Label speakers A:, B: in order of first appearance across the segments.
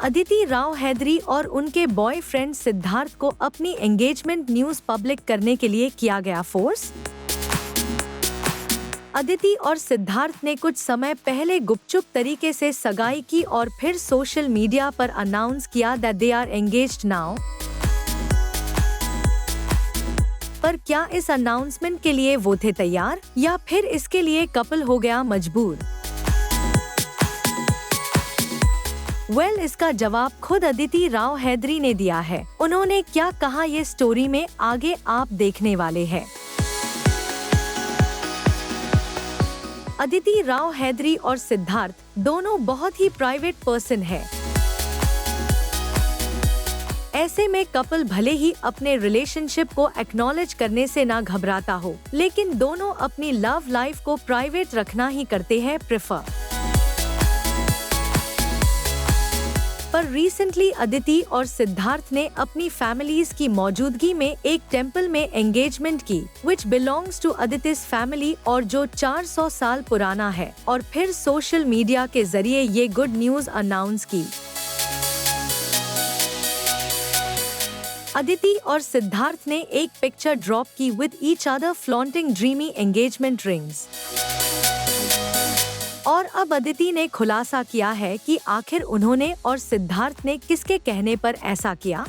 A: अदिति राव हैदरी और उनके बॉयफ्रेंड सिद्धार्थ को अपनी एंगेजमेंट न्यूज पब्लिक करने के लिए किया गया फोर्स। अदिति और सिद्धार्थ ने कुछ समय पहले गुपचुप तरीके से सगाई की और फिर सोशल मीडिया पर अनाउंस किया that they are engaged now. पर क्या इस अनाउंसमेंट के लिए वो थे तैयार या फिर इसके लिए कपल हो गया मजबूर? इसका जवाब खुद अदिति राव हैदरी ने दिया है। उन्होंने क्या कहा ये स्टोरी में आगे आप देखने वाले हैं। अदिति राव हैदरी और सिद्धार्थ दोनों बहुत ही प्राइवेट पर्सन हैं। ऐसे में कपल भले ही अपने रिलेशनशिप को एक्नॉलेज करने से ना घबराता हो, लेकिन दोनों अपनी लव लाइफ को प्राइवेट रखना ही करते हैं प्रेफर। पर रिसेंटली अदिति और सिद्धार्थ ने अपनी फैमिलीज की मौजूदगी में एक टेम्पल में एंगेजमेंट की, विच बिलोंग्स टू अदितिस फैमिली और जो 400 साल पुराना है, और फिर सोशल मीडिया के जरिए ये गुड न्यूज अनाउंस की। अदिति और सिद्धार्थ ने एक पिक्चर ड्रॉप की with each other flaunting dreamy engagement rings. और अब अदिति ने खुलासा किया है कि आखिर उन्होंने और सिद्धार्थ ने किसके कहने पर ऐसा किया।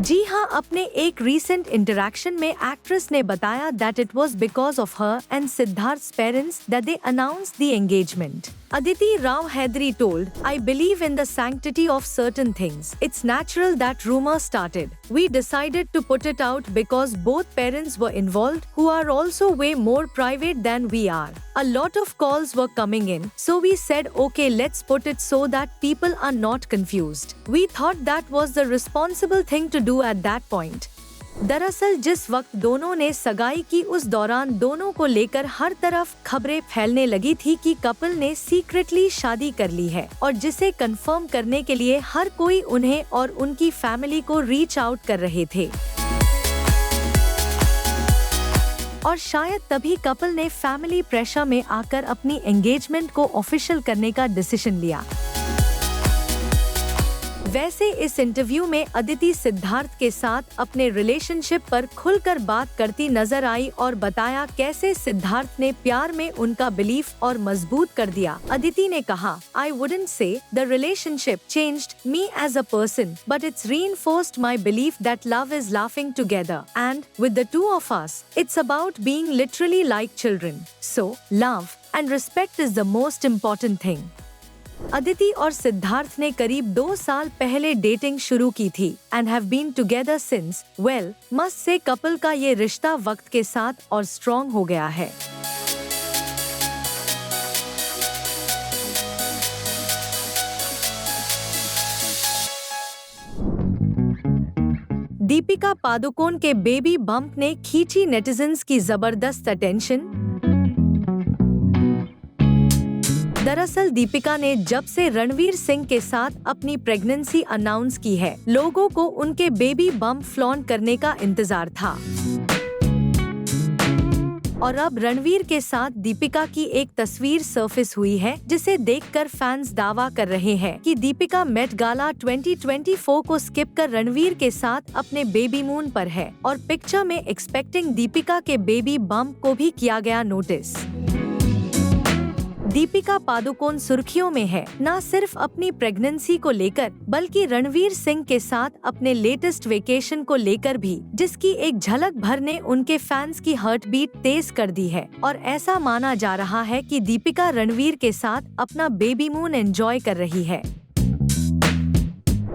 A: जी हाँ, अपने एक रीसेंट इंटरैक्शन में एक्ट्रेस ने बताया that it was because of her and Siddharth's parents that they announced the engagement. Aditi Rao Hedri told, "I believe in the sanctity of certain things. It's natural that rumor started. We decided to put it out because both parents were involved, who are also way more private than we are. A lot of calls were coming in, so we said, okay, let's put it so that people are not confused. We thought that was the responsible thing to do at that point." दरअसल जिस वक्त दोनों ने सगाई की उस दौरान दोनों को लेकर हर तरफ खबरें फैलने लगी थी कि कपल ने सीक्रेटली शादी कर ली है, और जिसे कंफर्म करने के लिए हर कोई उन्हें और उनकी फैमिली को रीच आउट कर रहे थे। और शायद तभी कपल ने फैमिली प्रेशर में आकर अपनी एंगेजमेंट को ऑफिशियल करने का डिसीजन लिया। वैसे इस इंटरव्यू में अदिति सिद्धार्थ के साथ अपने रिलेशनशिप पर खुलकर बात करती नजर आई और बताया कैसे सिद्धार्थ ने प्यार में उनका बिलीफ और मजबूत कर दिया। अदिति ने कहा, "I wouldn't say the relationship changed me as a person, but it's reinforced my belief that love is laughing together, and with the two of us, it's about being literally like children. So, love and respect is the most important thing." Aditi और सिद्धार्थ ने करीब 2 साल पहले dating शुरू की थी and have been together since. मस्ट से कपल का ये रिश्ता वक्त के साथ और स्ट्रॉन्ग हो गया है। दीपिका पादुकोण के बेबी बम्प ने खींची नेटिजन्स की जबरदस्त अटेंशन। दरअसल दीपिका ने जब से रणवीर सिंह के साथ अपनी प्रेगनेंसी अनाउंस की है, लोगों को उनके बेबी बम्प फ्लॉन्ट करने का इंतजार था। और अब रणवीर के साथ दीपिका की एक तस्वीर सरफेस हुई है, जिसे देखकर फैंस दावा कर रहे हैं कि दीपिका मेट गाला 2024 को स्किप कर रणवीर के साथ अपने बेबी मून पर है, और पिक्चर में एक्सपेक्टिंग दीपिका के बेबी बम्प को भी किया गया नोटिस। दीपिका पादुकोण सुर्खियों में है, न सिर्फ अपनी प्रेगनेंसी को लेकर बल्कि रणवीर सिंह के साथ अपने लेटेस्ट वेकेशन को लेकर भी, जिसकी एक झलक भर ने उनके फैंस की हार्ट बीट तेज कर दी है। और ऐसा माना जा रहा है कि दीपिका रणवीर के साथ अपना बेबी मून एंजॉय कर रही है।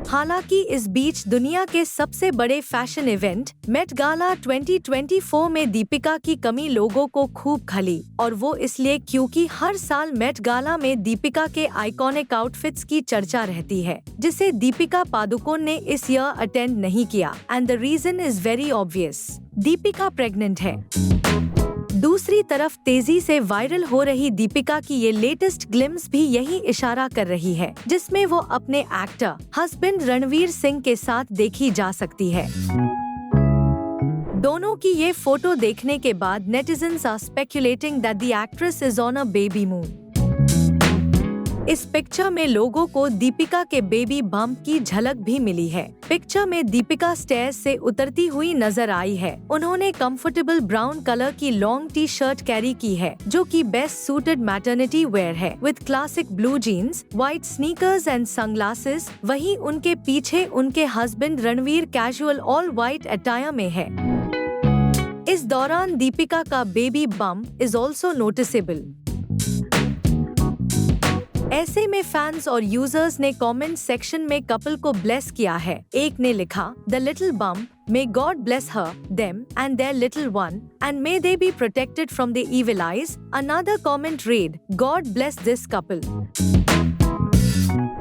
A: हालांकि इस बीच दुनिया के सबसे बड़े फैशन इवेंट मेट गाला 2024 में दीपिका की कमी लोगों को खूब खली, और वो इसलिए क्योंकि हर साल मेट गाला में दीपिका के आइकॉनिक आउटफिट्स की चर्चा रहती है, जिसे दीपिका पादुकोण ने इस ईयर अटेंड नहीं किया। And the reason is very obvious, Deepika pregnant है। दूसरी तरफ तेजी से वायरल हो रही दीपिका की ये लेटेस्ट ग्लिम्स भी यही इशारा कर रही है, जिसमें वो अपने एक्टर हस्बैंड रणवीर सिंह के साथ देखी जा सकती है। दोनों की ये फोटो देखने के बाद netizens are speculating that the actress is on a babymoon. इस पिक्चर में लोगों को दीपिका के बेबी बम्प की झलक भी मिली है। पिक्चर में दीपिका स्टेयर्स से उतरती हुई नजर आई है। उन्होंने कंफर्टेबल ब्राउन कलर की लॉन्ग टी शर्ट कैरी की है, जो कि बेस्ट सूटेड मैटरनिटी वेयर है, with classic blue jeans, white sneakers and sunglasses. वहीं उनके पीछे उनके husband Ranveer casual all white attire में है। इस दौरान दीपिका का baby bump is also noticeable. ऐसे में फैंस और यूजर्स ने कमेंट सेक्शन में कपल को ब्लेस किया है। एक ने लिखा, the little bump, may God bless her, them and their little one, and may they be protected from the evil eyes. Another comment read, God bless this couple.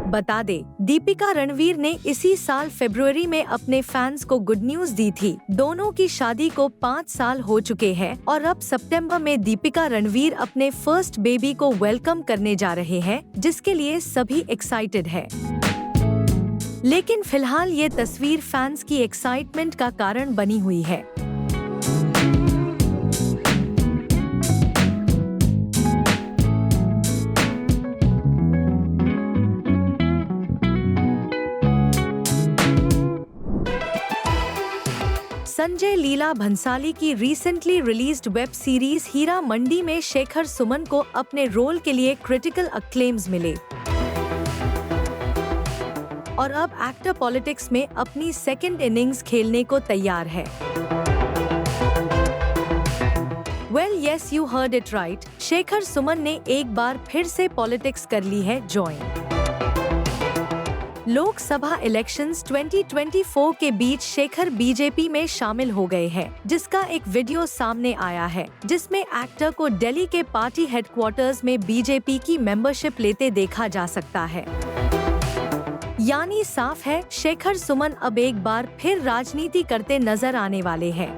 A: बता दे, दीपिका रणवीर ने इसी साल फरवरी में अपने फैंस को गुड न्यूज दी थी। दोनों की शादी को 5 साल हो चुके हैं और अब सितंबर में दीपिका रणवीर अपने फर्स्ट बेबी को वेलकम करने जा रहे हैं, जिसके लिए सभी एक्साइटेड है। लेकिन फिलहाल ये तस्वीर फैंस की एक्साइटमेंट का कारण बनी हुई है। संजय लीला भंसाली की recently released web series Heera Mandi में शेखर सुमन को अपने रोल के लिए क्रिटिकल अक्लेम्स मिले और अब एक्टर पॉलिटिक्स में अपनी सेकंड इनिंग्स खेलने को तैयार है। Well yes, you heard it right, Shekhar Suman ने एक बार फिर से पॉलिटिक्स कर ली है ज्वाइन। लोकसभा इलेक्शंस 2024 के बीच शेखर बीजेपी में शामिल हो गए हैं, जिसका एक वीडियो सामने आया है, जिसमें एक्टर को दिल्ली के पार्टी हेडक्वार्टर्स में बीजेपी की मेंबरशिप लेते देखा जा सकता है। यानी साफ है, शेखर सुमन अब एक बार फिर राजनीति करते नजर आने वाले हैं।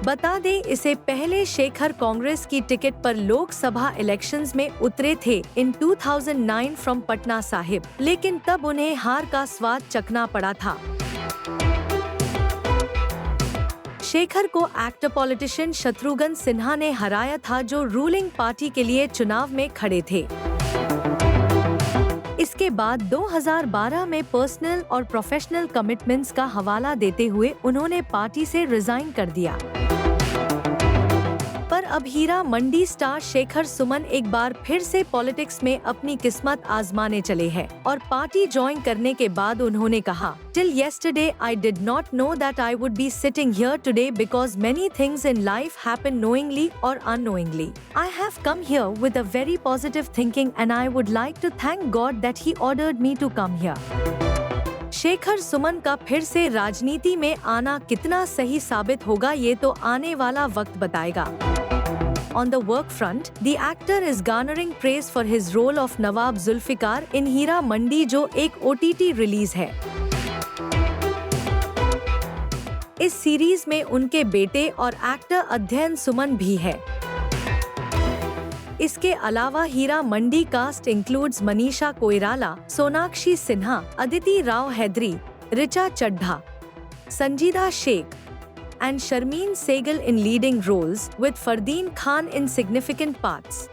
A: बता दें, इससे पहले शेखर कांग्रेस की टिकट पर लोकसभा इलेक्शंस में उतरे थे इन 2009 फ्रॉम पटना साहिब, लेकिन तब उन्हें हार का स्वाद चखना पड़ा था। शेखर को एक्टर पॉलिटिशियन शत्रुघ्न सिन्हा ने हराया था, जो रूलिंग पार्टी के लिए चुनाव में खड़े थे। इसके बाद 2012 में पर्सनल और प्रोफेशनल कमिटमेंट्स का हवाला देते हुए उन्होंने पार्टी से रिजाइन कर दिया। पर अब हीरा मंडी स्टार शेखर सुमन एक बार फिर से पॉलिटिक्स में अपनी किस्मत आजमाने चले हैं और पार्टी ज्वाइन करने के बाद उन्होंने कहा, till yesterday I did not know that I would be sitting here today because many things in life happen knowingly or unknowingly. I have come here with a very positive thinking and I would like to thank God that he ordered me to come here. Shekhar Suman का फिर से राजनीति में आना कितना सही साबित होगा, ये तो आने वाला वक्त बताएगा। On the work front, the actor is garnering praise for his role of Nawab Zulfikar in Heera Mandi, जो एक OTT रिलीज है। इस सीरीज में उनके बेटे और एक्टर अध्ययन सुमन भी है। इसके अलावा हीरा मंडी कास्ट इंक्लूड्स मनीषा कोइराला, सोनाक्षी सिन्हा, अदिति राव हैदरी, रिचा चड्ढा, संजीदा Sheikh and Sharmeen Sehgal in leading roles, with Fardeen Khan in significant parts.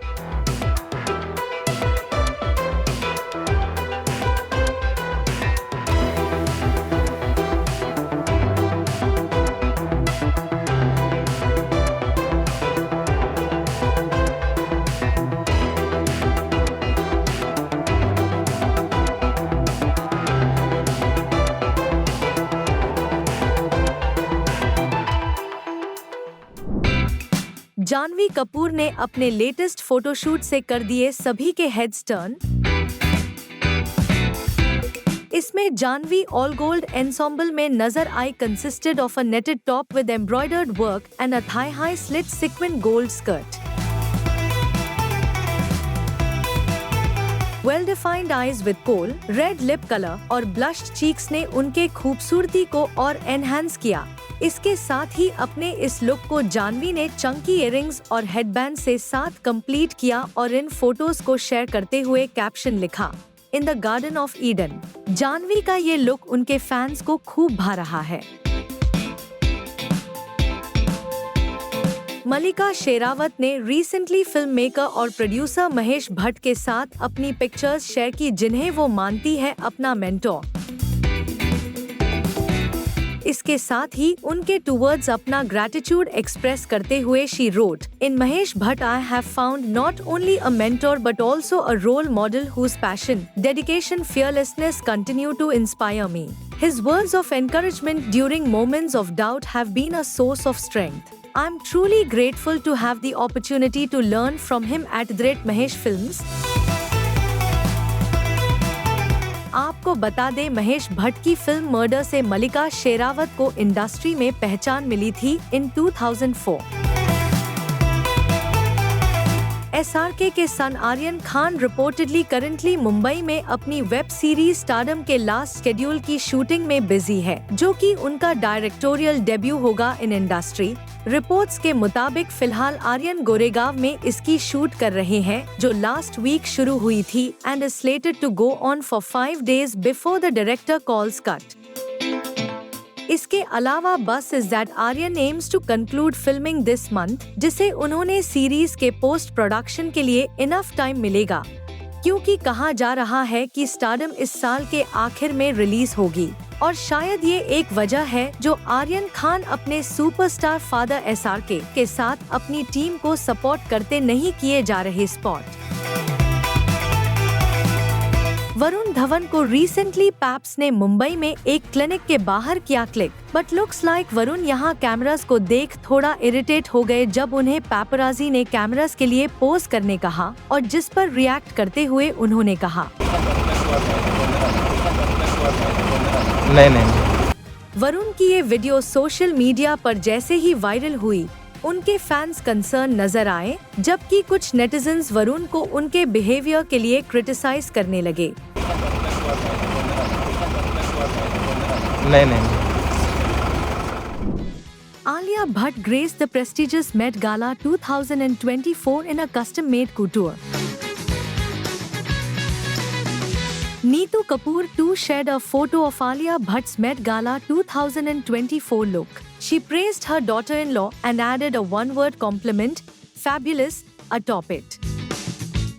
A: Janhvi Kapoor ने अपने लेटेस्ट फोटोशूट से कर दिए सभी के हेड्स टर्न। इसमें जानवी ऑल गोल्ड एंसेंबल में नजर आई, consisted of a netted top with embroidered work and a thigh high slit sequinned gold skirt. Well defined eyes with kohl, red lip colour और ब्लश्ड चीक्स ने उनके खूबसूरती को और एनहांस किया। इसके साथ ही अपने इस लुक को जानवी ने चंकी इयररिंग्स और हेडबैंड से साथ कंप्लीट किया और इन फोटोज को शेयर करते हुए कैप्शन लिखा, in the garden of Eden. Janhvi का ये लुक उनके फैंस को खूब भा रहा है। मल्लिका शेरावत ने रिसेंटली फिल्म मेकर और प्रोड्यूसर महेश भट्ट के साथ अपनी पिक्चर्स शेयर की, जिन्हें वो मानती है अपना मेंटोर। इसके साथ ही उनके टूवर्ड्स अपना ग्रैटिट्यूड एक्सप्रेस करते हुए she wrote, in Mahesh Bhatt I have found not only a mentor but also a role model whose passion, dedication, fearlessness continue to inspire me. His words of encouragement during moments of doubt have been a source of strength. I am truly grateful to have the opportunity to learn from him at Mahesh Films. आपको बता दें, महेश भट्ट की film murder से मल्लिका शेरावत को industry में पहचान मिली थी इन 2004। SRK के सन आर्यन खान रिपोर्टेडली करंटली मुंबई में अपनी वेब सीरीज स्टारडम के लास्ट शेड्यूल की शूटिंग में बिजी है, जो कि उनका डायरेक्टोरियल डेब्यू होगा इन इंडस्ट्री। रिपोर्ट्स के मुताबिक फिलहाल आर्यन गोरेगांव में इसकी शूट कर रहे हैं, जो लास्ट वीक शुरू हुई थी and is slated to go on for 5 days before the director calls cut. इसके अलावा buzz is that Aryan aims to conclude filming this month, जिसे उन्होंने सीरीज के पोस्ट प्रोडक्शन के लिए इनफ टाइम मिलेगा, क्योंकि कहा जा रहा है कि स्टारडम इस साल के आखिर में रिलीज होगी। और शायद ये एक वजह है जो आर्यन खान अपने सुपरस्टार फादर SRK के साथ अपनी टीम को सपोर्ट करते नहीं किए जा रहे स्पॉट। वरुण धवन को रिसेंटली पैप्स ने मुंबई में एक क्लिनिक के बाहर किया click, but looks like Varun यहाँ कैमरास को देख थोड़ा इरिटेट हो गए जब उन्हें पैपराजी ने कैमरास के लिए पोज करने कहा, और जिस पर रिएक्ट करते हुए उन्होंने कहा, नहीं। वरुण की ये वीडियो सोशल मीडिया पर जैसे ही वायरल हुई, उनके फैंस कंसर्न नजर आए, जबकि कुछ नेटिजन्स वरुण को उनके बिहेवियर के लिए क्रिटिसाइज करने लगे। नहीं। Alia Bhatt graced the prestigious Met Gala 2024 in a custom-made couture. Neetu Kapoor too shared a photo of Alia Bhatt's Met Gala 2024 look. She praised her daughter-in-law and added a one-word compliment, "Fabulous," atop it.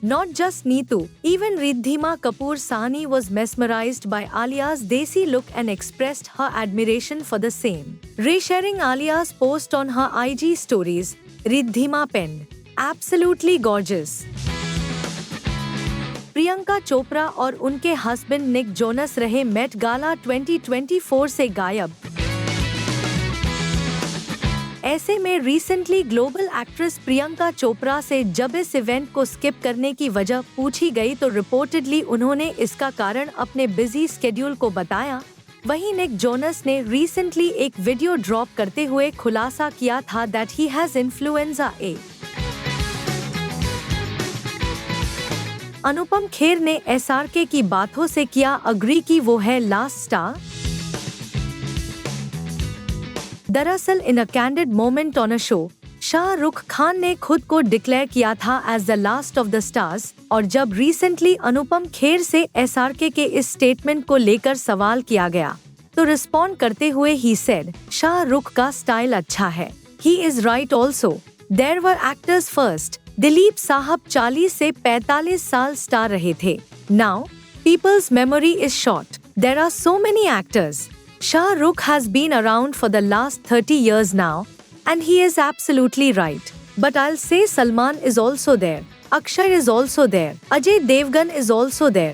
A: Not just Neetu, even Riddhima Kapoor Sahni was mesmerized by Alia's desi look and expressed her admiration for the same. Resharing Alia's post on her IG stories, Riddhima penned, "Absolutely gorgeous." Priyanka Chopra और उनके husband Nick Jonas रहे Met Gala 2024 से गायब। ऐसे में recently global actress Priyanka Chopra से जब इस इवेंट को स्किप करने की वजह पूछी गई तो रिपोर्टेडली उन्होंने इसका कारण अपने बिजी स्केड्यूल को बताया। वहीं निक जोनस ने रिसेंटली एक वीडियो ड्रॉप करते हुए खुलासा किया था that he has influenza A. Anupam Kher ने SRK की बातों से किया अग्री कि वो है लास्ट स्टार। दरअसल in a candid moment on a show, Shahrukh Khan ने खुद को डिक्लेयर किया था as the last of the stars, और जब रिसेंटली अनुपम खेर से SRK के इस स्टेटमेंट को लेकर सवाल किया गया, तो रिस्पॉन्ड करते हुए ही सेड, शाहरुख का स्टाइल अच्छा है, he is right also, there were actors first. Dilip साहब 40 से 45 साल स्टार रहे थे। Now people's memory is short, there are so many actors. Shahrukh has been around for the last 30 years now, and he is absolutely right. But I'll say Salman is also there, Akshay is also there, Ajay Devgan is also there,